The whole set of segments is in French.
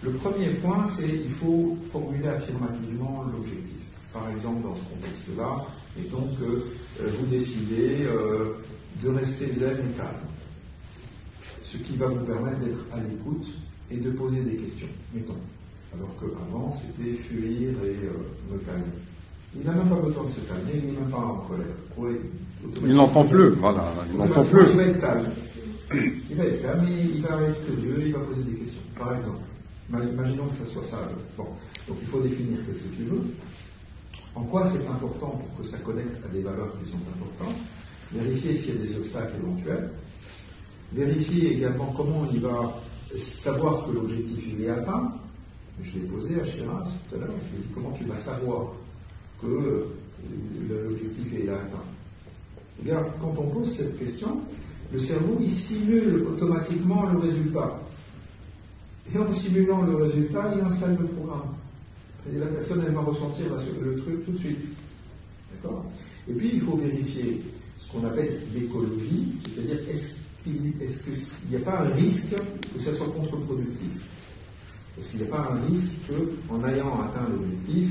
Le premier point, c'est qu'il faut formuler affirmativement l'objectif. Par exemple, dans ce contexte-là, et donc vous décidez de rester zen et calme, ce qui va vous permettre d'être à l'écoute et de poser des questions, mettons. Alors qu'avant, c'était fuir et me calmer. Il n'a même pas besoin de se calmer, il n'est même pas en colère. Ouais, il n'entend plus, voilà, il n'entend plus. Il va être calme. Il va être calme, il va être curieux, il va poser des questions. Par exemple, imaginons que ça soit ça. Bon. Donc il faut définir qu'est-ce que tu veux. En quoi c'est important pour que ça connecte à des valeurs qui sont importantes. Vérifier s'il y a des obstacles éventuels. Vérifier également comment il va savoir que l'objectif il est atteint. Je l'ai posé à Shiraz tout à l'heure. Je lui ai dit comment tu vas savoir que l'objectif est atteint. Eh bien, quand on pose cette question, le cerveau il simule automatiquement le résultat. Et en simulant le résultat, il installe le programme. Et la personne, elle va ressentir le truc tout de suite. D'accord ? Et puis, il faut vérifier ce qu'on appelle l'écologie, c'est-à-dire est-ce qu'il n'y a pas un risque que ça soit contre-productif ? Est-ce qu'il n'y a pas un risque qu'en ayant atteint l'objectif,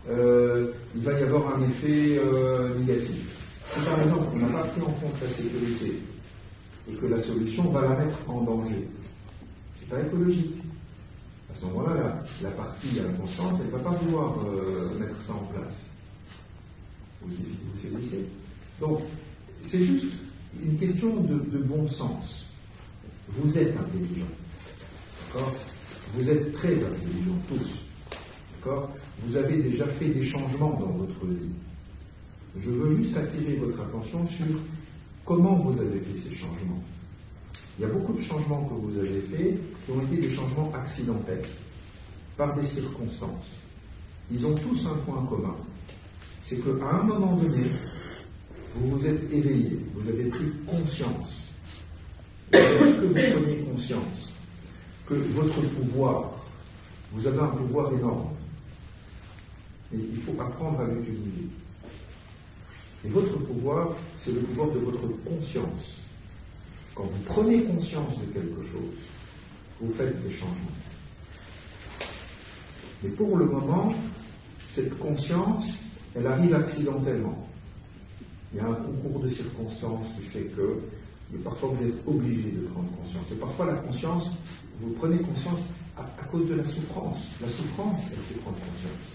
il va y avoir un effet négatif ? Si par exemple, on n'a pas pris en compte la sécurité et que la solution va la mettre en danger, c'est pas écologique. À ce moment-là, la partie inconsciente, elle ne va pas vouloir mettre ça en place. Vous saisissez ? Donc, c'est juste une question de bon sens. Vous êtes intelligent. D'accord ? Vous êtes très intelligents, tous. D'accord ? Vous avez déjà fait des changements dans votre vie. Je veux juste attirer votre attention sur comment vous avez fait ces changements. Il y a beaucoup de changements que vous avez faits qui ont été des changements accidentels, par des circonstances. Ils ont tous un point commun. C'est qu'à un moment donné, vous vous êtes éveillé, vous avez pris conscience. Lorsque vous prenez conscience que votre pouvoir, vous avez un pouvoir énorme, et il faut apprendre à l'utiliser. Et votre pouvoir, c'est le pouvoir de votre conscience. Quand vous prenez conscience de quelque chose, vous faites des changements. Mais pour le moment, cette conscience, elle arrive accidentellement. Il y a un concours de circonstances qui fait que parfois vous êtes obligé de prendre conscience. Et parfois la conscience, vous prenez conscience à cause de la souffrance. La souffrance, elle fait prendre conscience.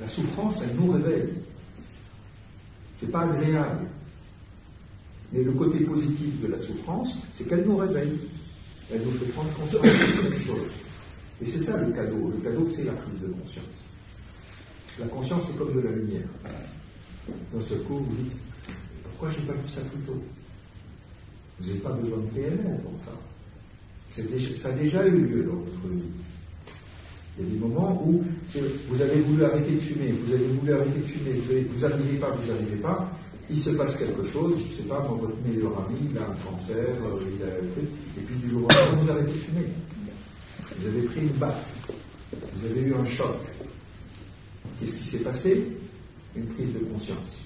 La souffrance, elle nous réveille. C'est pas agréable. Mais le côté positif de la souffrance, c'est qu'elle nous réveille. Elle nous fait prendre conscience de quelque chose. Et c'est ça le cadeau. Le cadeau, c'est la prise de conscience. La conscience, c'est comme de la lumière. D'un seul coup, vous dites, pourquoi j'ai pas vu ça plus tôt ? Vous n'avez pas besoin de PNL pour ça. Ça a déjà eu lieu dans votre vie. Il y a des moments où vous avez voulu arrêter de fumer, vous n'arrivez pas, il se passe quelque chose, je ne sais pas, votre meilleur ami, il a un cancer, il a un truc, et puis du jour au lendemain, vous arrêtez de fumer. Vous avez pris une baffe, vous avez eu un choc. Qu'est-ce qui s'est passé ? Une prise de conscience.